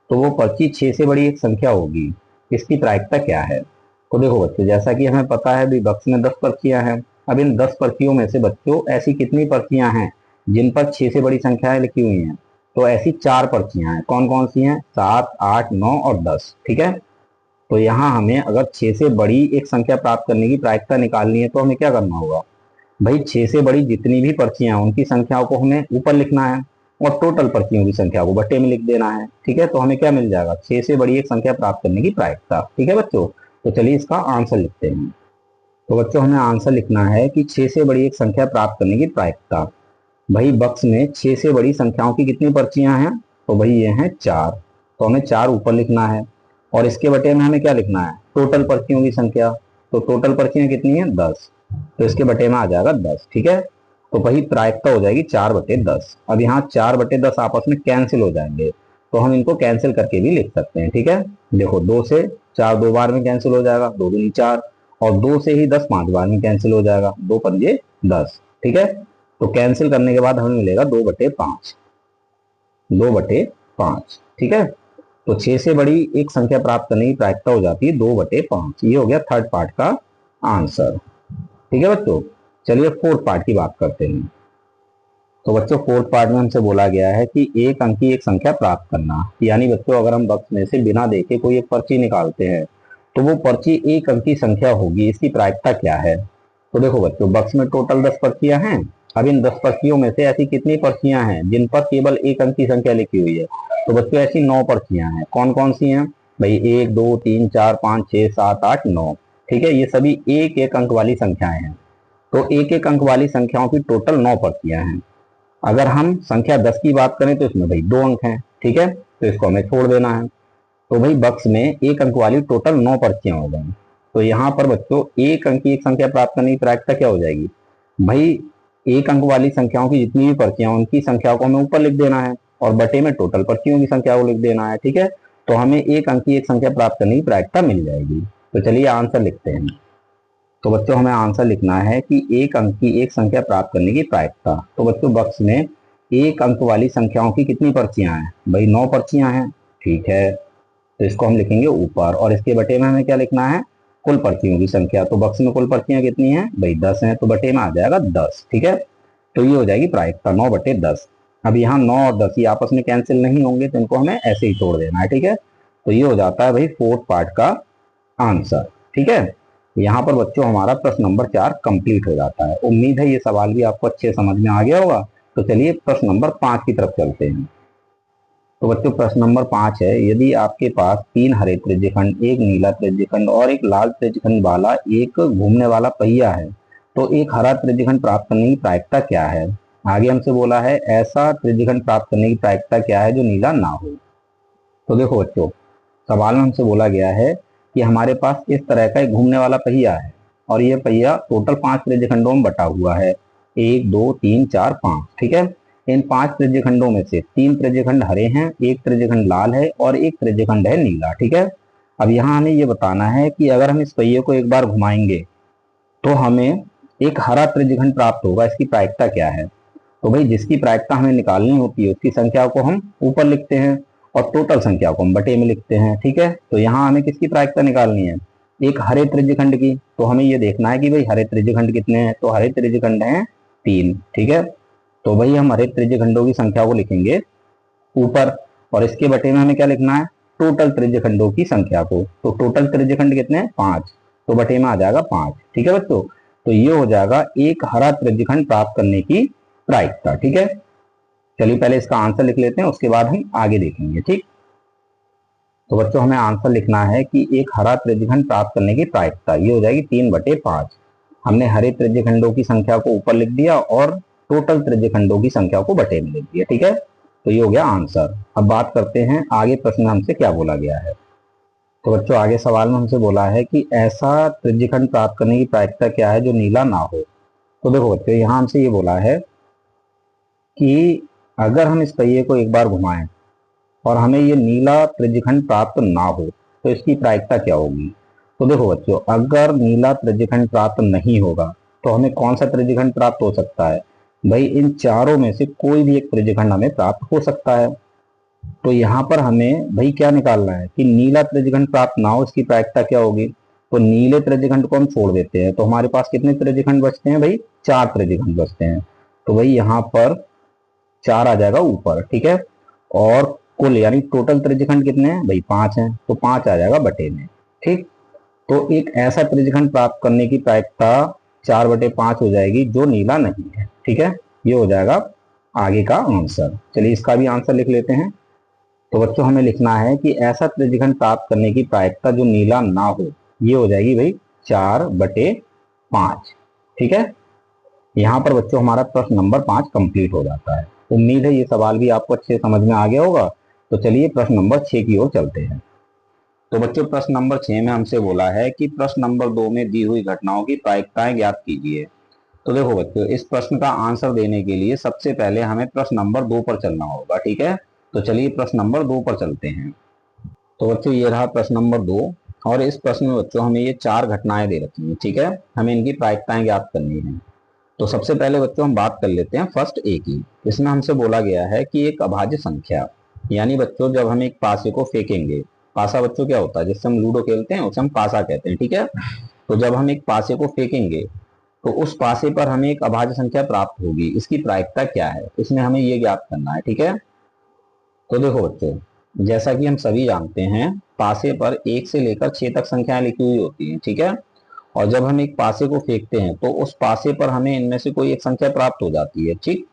S2: तो वो पर्ची 6 से बड़ी एक संख्या होगी। इसकी प्रायिकता क्या है? तो देखो बच्चों, जैसा कि हमें पता है भी बक्स में 10 पर्चियां हैं। अब इन 10 पर्चियों में से बच्चों ऐसी कितनी पर्चियां हैं जिन पर 6 से बड़ी संख्याएं लिखी हुई हैं? तो ऐसी 4 पर्चियां हैं। कौन कौन सी हैं? 7, 8, 9 और 10, ठीक है। तो यहाँ हमें अगर 6 से बड़ी एक संख्या प्राप्त करने की प्रायिकता निकालनी है तो हमें क्या करना होगा? भाई 6 से बड़ी जितनी भी पर्चियां हैं उनकी संख्याओं को हमें ऊपर लिखना है और टोटल पर्चियों की संख्या को बट्टे में लिख देना है, ठीक है। तो हमें क्या मिल जाएगा? 6 से बड़ी एक संख्या प्राप्त करने की प्रायिकता, ठीक है बच्चों। तो चलिए इसका आंसर लिखते हैं। तो बच्चों हमें आंसर लिखना है कि 6 से बड़ी एक संख्या प्राप्त करने की प्रायिकता। भाई बक्स में 6 से बड़ी संख्याओं की कितनी पर्चियां हैं? तो भाई ये हैं 4, तो हमें 4 ऊपर लिखना है और इसके बटे में हमें क्या लिखना है? टोटल पर्चियों की संख्या। तो टोटल पर्चियां कितनी है? 10, तो इसके बटे में आ जाएगा 10, ठीक है। तो वही प्रायिकता हो जाएगी 4/10। अब यहाँ 4/10 आपस में कैंसिल हो जाएंगे, तो हम इनको कैंसिल करके भी लिख सकते हैं, ठीक है। देखो 2 से 4 2 बार में कैंसिल हो जाएगा, 2 दूनी 4, और 2 से ही 10 5 बार में कैंसिल हो जाएगा, 2 पंजे 10, ठीक है। तो कैंसिल करने के बाद हमें मिलेगा 2/5, 2/5, ठीक है। तो 6 से बड़ी एक संख्या प्राप्त करने की प्रायिकता हो जाती है 2/5। ये हो गया थर्ड पार्ट का आंसर, ठीक है बच्चों। चलिए फोर्थ पार्ट की बात करते हैं। तो बच्चों फोर्थ पार्ट में हमसे बोला गया है कि एक अंक की एक संख्या प्राप्त करना। यानी बच्चों अगर हम बक्स में से बिना देखे कोई एक पर्ची निकालते हैं तो वो पर्ची एक अंक की संख्या होगी। इसकी प्रायिकता क्या है? तो देखो बच्चों, बक्स में टोटल 10 पर्चियां हैं। अब इन 10 पर्चियों में से ऐसी कितनी पर्चियां हैं जिन पर केवल एक अंक की संख्या लिखी हुई है? तो बच्चों ऐसी 9 पर्चियां हैं। कौन कौन सी हैं? भाई 1 2 3 4 5 6 7 8 9, ठीक है। ये सभी एक एक अंक वाली संख्याएं हैं। तो एक एक अंक वाली संख्याओं की टोटल 9 पर्चियां हैं। अगर हम संख्या 10 की बात करें तो इसमें भाई 2 अंक हैं, ठीक है, तो इसको हमें छोड़ देना है। तो भाई बक्स में एक अंक वाली टोटल 9 पर्चियां हो गई। तो यहाँ पर बच्चों एक अंक की एक संख्या प्राप्त करने की प्रायिकता क्या हो जाएगी? भाई एक अंक वाली संख्याओं की जितनी भी पर्चियां उनकी संख्या को हमें ऊपर लिख देना है और बटे में टोटल पर्चियों की संख्या को लिख देना है, ठीक है। तो हमें एक अंक की एक संख्या प्राप्त करने की प्रायिकता मिल जाएगी। तो चलिए आंसर लिखते हैं। तो बच्चों हमें आंसर लिखना है कि एक अंक की एक संख्या प्राप्त करने की प्रायिकता। तो बच्चों बक्स में एक अंक वाली संख्याओं की कितनी पर्चियां हैं? भाई 9 पर्चियां हैं। ठीक है, तो इसको हम लिखेंगे ऊपर, और इसके बटे में हमें क्या लिखना है? कुल पर्चियों की संख्या। तो बक्स में कुल पर्चियां कितनी हैं? भाई 10 हैं, तो बटे में आ जाएगा 10। ठीक है, तो ये हो जाएगी प्रायिकता 9/10। अब यहाँ 9 और 10 ये आपस में कैंसिल नहीं होंगे, तो इनको हमें ऐसे ही तोड़ देना है। ठीक है, तो ये हो जाता है भाई फोर्थ पार्ट का आंसर। ठीक है, यहाँ पर बच्चों हमारा प्रश्न नंबर 4 कंप्लीट हो जाता है। उम्मीद है ये सवाल भी आपको अच्छे समझ में आ गया होगा। तो चलिए प्रश्न नंबर 5 की तरफ चलते हैं। तो बच्चों प्रश्न नंबर 5 है, यदि आपके पास 3 हरे त्रिज्यखंड, एक नीला त्रिज्यखंड और एक लाल त्रिज्यखंड वाला एक घूमने वाला पहिया है, तो एक हरा त्रिज्यखंड प्राप्त करने की प्रायिकता क्या है? आगे हमसे बोला है ऐसा त्रिज्यखंड प्राप्त करने की प्रायिकता क्या है जो नीला ना हो। तो देखो बच्चों, सवाल में हमसे बोला गया है कि हमारे पास इस तरह का एक घूमने वाला पहिया है, और ये पहिया टोटल 5 त्रिज्यखंडों में बटा हुआ है, 1 2 3 4 5। ठीक है, इन 5 त्रिज्यखंडों में से 3 त्रिज्यखंड हरे हैं, एक त्रिज्यखंड लाल है और एक त्रिज्यखंड है नीला। ठीक है, अब यहाँ हमें ये बताना है कि अगर हम इस पहिए को एक बार घुमाएंगे तो हमें एक हरा त्रिज्यखंड प्राप्त होगा, इसकी प्रायिकता क्या है? तो भाई जिसकी प्रायिकता हमें निकालनी होती है उसकी संख्या को हम ऊपर लिखते हैं और टोटल संख्या को हम बटे में लिखते हैं। ठीक है, तो यहाँ हमें किसकी प्रायिकता निकालनी है? एक हरे त्रिज्यखंड की। तो हमें ये देखना है कि भाई हरे त्रिज्यखंड कितने हैं, तो हरे त्रिज्यखंड हैं 3। ठीक है, तो भाई हम हरे त्रिज्यखंडों की संख्या को लिखेंगे ऊपर, और इसके बटे में हमें क्या लिखना है? टोटल त्रिज्यखंडों की संख्या को। तो टोटल त्रिज्यखंड कितने हैं? 5, तो बटे में आ जाएगा 5। ठीक है बच्चों, तो ये हो जाएगा एक हरा त्रिज्यखंड प्राप्त करने की प्रायिकता। ठीक है, चलिए पहले इसका आंसर लिख लेते हैं, उसके बाद हम आगे देखेंगे। ठीक, तो बच्चों हमें आंसर लिखना है कि एक हरा त्रिज्यखंड प्राप्त करने की प्रायिकता ये हो जाएगी 3/5। हमने हरे त्रिज्यखंडों की संख्या को ऊपर लिख दिया और टोटल त्रिज्यखंडों की संख्या को बटे में लिख दिया। ठीक है, तो ये हो गया आंसर। अब बात करते हैं आगे प्रश्न में हमसे क्या बोला गया है। तो बच्चों आगे सवाल में हमसे बोला है कि ऐसा त्रिज्यखंड प्राप्त करने की प्रायिकता क्या है जो नीला ना हो। तो देखो बच्चों, यहाँ हमसे ये बोला है कि अगर हम इस पहिए को एक बार घुमाएं और हमें ये नीला त्रिज्यखंड प्राप्त ना हो तो इसकी प्रायिकता क्या होगी? तो देखो बच्चों, अगर नीला त्रिज्यखंड प्राप्त नहीं होगा तो हमें कौन सा त्रिज्यखंड प्राप्त हो सकता है? भाई इन चारों में से कोई भी एक त्रिज्यखंड हमें प्राप्त हो सकता है। तो यहाँ पर हमें भाई क्या निकालना है कि नीला त्रिज्यखंड प्राप्त ना हो, इसकी प्रायिकता क्या होगी? तो नीले त्रिज्यखंड को हम छोड़ देते हैं, तो हमारे पास कितने त्रिज्यखंड बचते हैं? भाई 4 त्रिज्यखंड बचते हैं। तो भाई यहाँ पर 4 आ जाएगा ऊपर। ठीक है, और कुल यानी टोटल त्रिज्यखंड कितने हैं? भाई 5 हैं, तो 5 आ जाएगा बटे में। ठीक, तो एक ऐसा त्रिज्यखंड प्राप्त करने की प्रायिकता 4/5 हो जाएगी जो नीला नहीं है। ठीक है, ये हो जाएगा आगे का आंसर। चलिए इसका भी आंसर लिख लेते हैं। तो बच्चों हमें लिखना है कि ऐसा त्रिज्यखंड प्राप्त करने की प्रायिकता जो नीला ना हो, ये हो जाएगी भाई 4/5। ठीक है, यहाँ पर बच्चों हमारा प्रश्न नंबर 5 कंप्लीट हो जाता है। उम्मीद है ये सवाल भी आपको अच्छे समझ में आ गया होगा। तो चलिए प्रश्न नंबर 6 की ओर चलते हैं। तो बच्चों प्रश्न नंबर 6 में हमसे बोला है कि प्रश्न नंबर 2 में दी हुई घटनाओं की प्रायिकताएं ज्ञात कीजिए। तो देखो बच्चों, इस प्रश्न का आंसर देने के लिए सबसे पहले हमें प्रश्न नंबर 2 पर चलना होगा। ठीक है, तो चलिए प्रश्न नंबर 2 पर चलते हैं। तो बच्चों ये रहा प्रश्न नंबर 2, और इस प्रश्न में बच्चों हमें ये 4 घटनाएं दे रखी हैं। ठीक है, हमें इनकी प्रायिकताएं ज्ञात करनी है। तो सबसे पहले बच्चों हम बात कर लेते हैं फर्स्ट ए की। इसमें हमसे बोला गया है कि एक अभाज्य संख्या, यानी बच्चों जब हम एक पासे को फेंकेंगे, पासा बच्चों क्या होता है जिससे हम लूडो खेलते हैं उसे हम पासा कहते हैं। ठीक है, तो जब हम एक पासे को फेंकेंगे तो उस पासे पर हमें एक अभाज्य संख्या प्राप्त होगी, इसकी प्रायिकता क्या है, इसमें हमें ये ज्ञात करना है। ठीक है, तो देखो बच्चों, जैसा कि हम सभी जानते हैं पासे पर 1 से लेकर 6 तक संख्याएं लिखी हुई होती हैं। ठीक है, और जब हम एक पासे को फेंकते हैं तो उस पासे पर हमें इनमें से कोई एक संख्या प्राप्त हो जाती है। ठीक,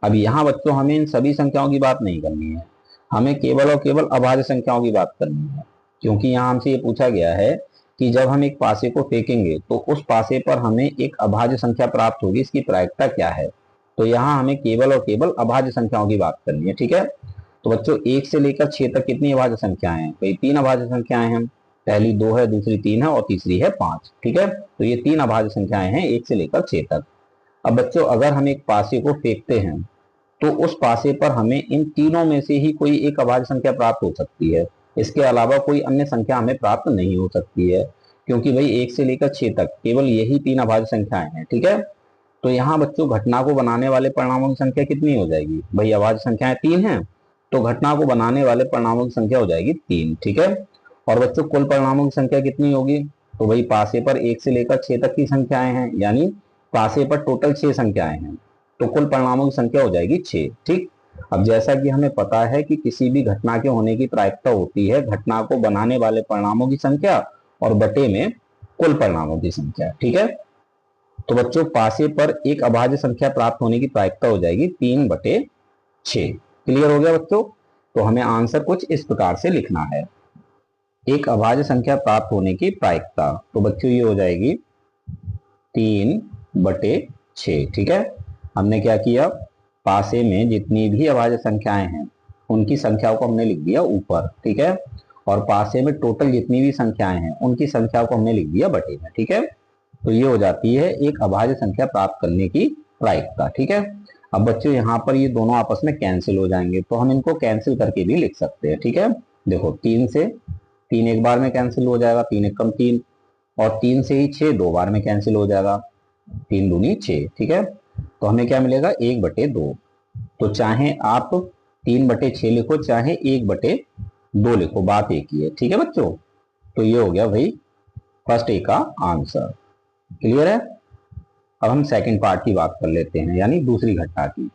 S2: अब यहाँ बच्चों हमें इन सभी संख्याओं की बात नहीं करनी है, हमें केवल और केवल अभाज्य संख्याओं की बात करनी है। क्योंकि यहाँ हमसे ये पूछा गया है कि जब हम एक पासे को फेंकेंगे तो उस पासे पर हमें एक अभाज्य संख्या प्राप्त होगी, इसकी प्रायिकता क्या है? तो यहाँ हमें केवल और केवल अभाज्य संख्याओं की बात करनी है। ठीक है, तो बच्चों 1 से लेकर 6 तक कितनी अभाज्य संख्याएं हैं? भाई 3 अभाज्य संख्याएं हैं। पहली 2 है, दूसरी 3 है और तीसरी है 5। ठीक है, तो ये 3 अभाज्य संख्याएं हैं 1 से लेकर 6 तक। अब बच्चों अगर हम एक पासे को फेंकते हैं तो उस पासे पर हमें इन तीनों में से ही कोई एक अभाज्य संख्या प्राप्त हो सकती है, इसके अलावा कोई अन्य संख्या हमें प्राप्त नहीं हो सकती है। क्योंकि भाई 1 से लेकर 6 तक केवल यही 3 अभाज्य संख्याएं हैं, ठीक है। तो यहाँ बच्चों घटना को बनाने वाले परिणामों की संख्या कितनी हो जाएगी, भाई अभाज्य संख्याएं 3 हैं, तो घटना को बनाने वाले परिणामों की संख्या हो जाएगी 3, ठीक है। और बच्चों कुल परिणामों की संख्या कितनी होगी, तो भाई पासे पर 1 से लेकर 6 तक की संख्याएं हैं, यानी पासे पर टोटल 6 संख्याएं हैं, तो कुल परिणामों की संख्या हो जाएगी 6, ठीक। अब जैसा कि हमें पता है कि किसी भी घटना के होने की प्रायिकता होती है घटना को बनाने वाले परिणामों की संख्या और बटे में कुल परिणामों की संख्या, ठीक है। तो बच्चों पासे पर एक अभाज्य संख्या प्राप्त होने की प्रायिकता हो जाएगी 3/6। क्लियर हो गया बच्चों। तो हमें आंसर कुछ इस प्रकार से लिखना है, एक अभाज्य संख्या प्राप्त होने की प्रायिकता, तो बच्चों ये हो जाएगी 3/6, ठीक है। हमने क्या किया, पासे में जितनी भी अभाज्य संख्याएं हैं उनकी संख्याओं को हमने लिख दिया ऊपर, ठीक है, और पासे में टोटल जितनी भी संख्याएं हैं उनकी संख्या को हमने लिख दिया बटे में, ठीक है। तो ये हो जाती है एक अभाज्य संख्या प्राप्त करने की प्रायिकता, ठीक है। अब बच्चों यहाँ पर ये दोनों आपस में कैंसिल हो जाएंगे, तो हम इनको कैंसिल करके भी लिख सकते हैं, ठीक है। देखो 3 से 3 एक बार में कैंसिल हो जाएगा, 3 एक कम 3, और 3 से ही 6 2 बार में कैंसिल हो जाएगा, 3 दूनी 6, ठीक है। तो हमें क्या मिलेगा 1/2। तो चाहे आप 3/6 लिखो चाहे 1/2 लिखो, बात एक ही है, ठीक है बच्चों। तो ये हो गया भाई फर्स्ट ए का आंसर। क्लियर है। अब हम सेकंड पार्ट की बात कर लेते हैं, यानी दूसरी घटना की।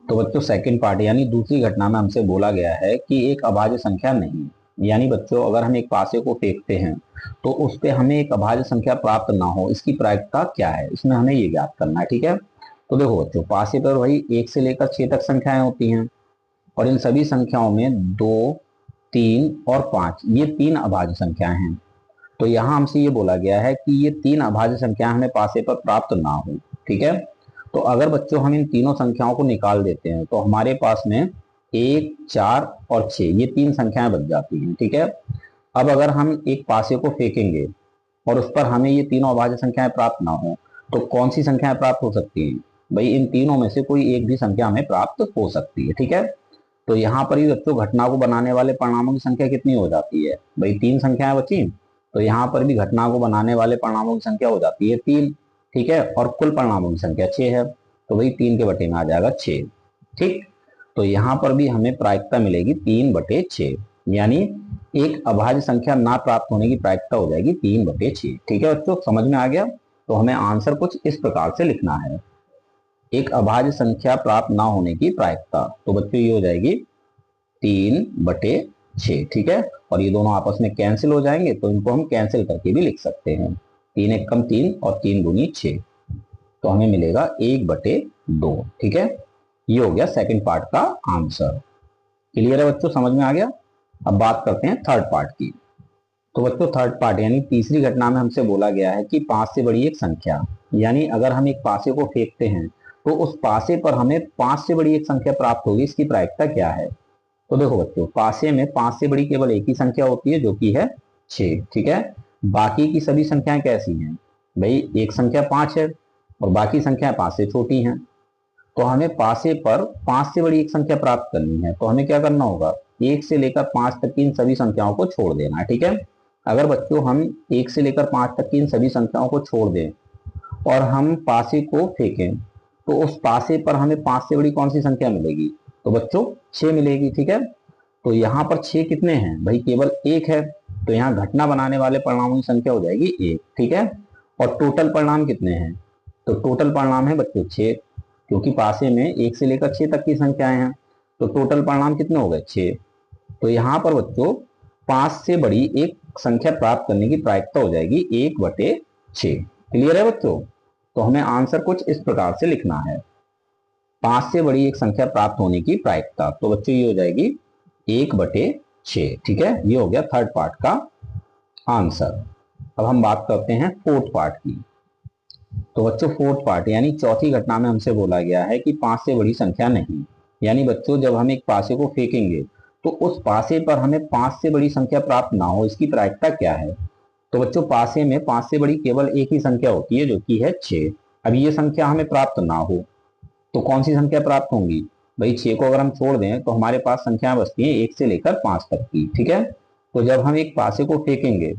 S2: तो बच्चों सेकंड पार्ट यानी दूसरी घटना में हमसे बोला गया है कि एक अभाज्य संख्या नहीं, यानी बच्चों अगर हम एक पासे को फेंकते हैं तो उस पे हमें एक अभाज्य संख्या प्राप्त ना हो, इसकी प्रायिकता क्या है, इसमें हमें ये ज्ञात करना है, ठीक है। तो देखो बच्चों पासे पर वही 1 से लेकर 6 तक संख्याएं होती हैं, और इन सभी संख्याओं में 2, 3 और 5 ये 3 अभाज्य संख्याएं हैं। तो यहाँ हमसे ये बोला गया है कि ये 3 अभाज्य संख्याएं हमें पासे पर प्राप्त ना हो, ठीक है। तो अगर बच्चों हम इन तीनों संख्याओं को निकाल देते हैं तो हमारे पास में 1, 4 और 6 ये 3 संख्याएं बच जाती हैं, ठीक है। अब अगर हम एक पासे को फेंकेंगे और उस पर हमें ये तीनों अभाज्य संख्याएं प्राप्त ना हो, तो कौन सी संख्याएं प्राप्त हो सकती हैं, भाई इन तीनों में से कोई एक भी संख्या हमें प्राप्त हो सकती है, ठीक है। तो यहाँ पर ही बच्चों घटना को बनाने वाले परिणामों की संख्या कितनी हो जाती है, भाई 3 संख्याएं बची, तो यहाँ पर भी घटना को बनाने वाले परिणामों की संख्या हो जाती है 3, ठीक है, और कुल परिणामों की संख्या 6 है, तो वही 3 के बटे में आ जाएगा 6, ठीक। तो यहाँ पर भी हमें प्रायिकता मिलेगी 3/6, यानी एक अभाज्य संख्या ना प्राप्त होने की प्रायिकता हो जाएगी 3/6, ठीक है बच्चों, समझ में आ गया। तो हमें आंसर कुछ इस प्रकार से लिखना है, एक अभाज्य संख्या प्राप्त ना होने की प्रायिकता, तो बच्चों ये हो जाएगी 3/6, ठीक है। और ये दोनों आपस में कैंसिल हो जाएंगे, तो इनको हम कैंसिल करके भी लिख सकते हैं, 3 एक कम 3 और 3 दूनी 6, तो हमें मिलेगा 1/2, ठीक है। ये हो गया सेकंड पार्ट का आंसर। क्लियर है बच्चों, समझ में आ गया। अब बात करते हैं थर्ड पार्ट की। तो बच्चों थर्ड पार्ट यानी तीसरी घटना में हमसे बोला गया है कि 5 से बड़ी एक संख्या, यानी अगर हम एक पासे को फेंकते हैं तो उस पासे पर हमें 5 से बड़ी एक संख्या प्राप्त होगी, इसकी प्रायिकता क्या है। तो देखो बच्चों पासे में 5 से बड़ी केवल एक ही संख्या होती है जो कि है 6, ठीक है। बाकी की सभी संख्याएं कैसी हैं, भाई एक संख्या 5 है और बाकी संख्याएं 5 से छोटी हैं। तो हमें पासे पर 5 से बड़ी एक संख्या प्राप्त करनी है, तो हमें क्या करना होगा, 1 से लेकर 5 तक की इन सभी संख्याओं को छोड़ देना है, ठीक है। अगर बच्चों हम 1 से लेकर 5 तक की इन सभी संख्याओं को छोड़ दें और हम पासे को फेंकें, तो उस पासे पर हमें 5 से बड़ी कौन सी संख्या मिलेगी, तो बच्चों 6 मिलेगी, ठीक है। तो यहाँ पर 6 कितने हैं, भाई केवल 1 है, तो यहाँ घटना बनाने वाले परिणामों की संख्या हो जाएगी 1, ठीक है। और टोटल परिणाम कितने हैं, तो टोटल परिणाम है बच्चों 6, क्योंकि पासे में 1 से लेकर 6 तक की संख्याएं हैं, तो टोटल परिणाम कितने हो गए 6। तो यहाँ पर बच्चों 5 से बड़ी एक संख्या प्राप्त करने की प्रायिकता हो जाएगी 1/6। क्लियर है बच्चों। तो हमें आंसर कुछ इस प्रकार से लिखना है, 5 से बड़ी एक संख्या प्राप्त होने की प्रायिकता, तो बच्चों ये हो जाएगी 1/6, ठीक है। ये हो गया थर्ड पार्ट का आंसर। अब हम बात करते हैं फोर्थ पार्ट की। तो बच्चों फोर्थ पार्ट यानी चौथी घटना में हमसे बोला गया है कि 5 से बड़ी संख्या नहीं, यानी बच्चों जब हम एक पासे को फेंकेंगे तो उस पासे पर हमें 5 से बड़ी संख्या प्राप्त ना हो, इसकी प्रायिकता क्या है। तो बच्चों पासे में 5 से बड़ी केवल एक ही संख्या होती है जो कि है 6। अब ये संख्या हमें प्राप्त ना हो तो कौन सी संख्या प्राप्त होंगी, भाई 6 को अगर हम छोड़ दें तो हमारे पास संख्या बचती है 1 से लेकर 5 तक की, ठीक है। तो जब हम एक पासे को फेंकेंगे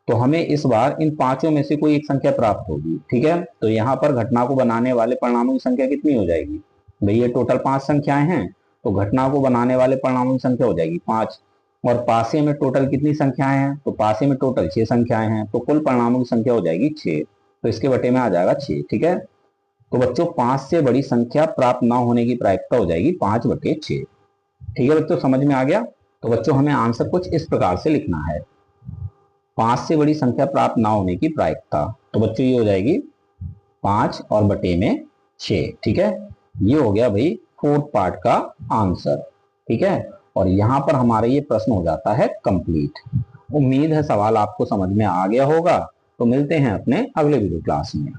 S2: तो हमें इस बार इन पांचों में से कोई एक संख्या प्राप्त होगी। ठीक है, तो यहाँ पर घटना को बनाने वाले परिणामों की संख्या कितनी हो जाएगी भाई, ये टोटल 5 संख्याएं हैं, तो घटना को बनाने वाले परिणामों की संख्या हो जाएगी 5। और पासे में टोटल कितनी संख्याएं हैं, तो पासे में टोटल 6 संख्याएं हैं, तो कुल परिणामों की संख्या हो जाएगी 6। तो इसके बटे में आ जाएगा 6। ठीक है, तो बच्चों 5 से बड़ी संख्या प्राप्त ना होने की प्रायिकता हो जाएगी 5/6। ठीक है बच्चों, समझ में आ गया। तो बच्चों हमें आंसर कुछ इस प्रकार से लिखना है, 5 से बड़ी संख्या प्राप्त ना होने की प्रायिकता। तो बच्चों ये हो जाएगी 5 और बटे में 6। ठीक है, ये हो गया भाई 4th पार्ट का आंसर। ठीक है, और यहां पर हमारा ये प्रश्न हो जाता है कंप्लीट। उम्मीद है सवाल आपको समझ में आ गया होगा। तो मिलते हैं अपने अगले वीडियो क्लास में।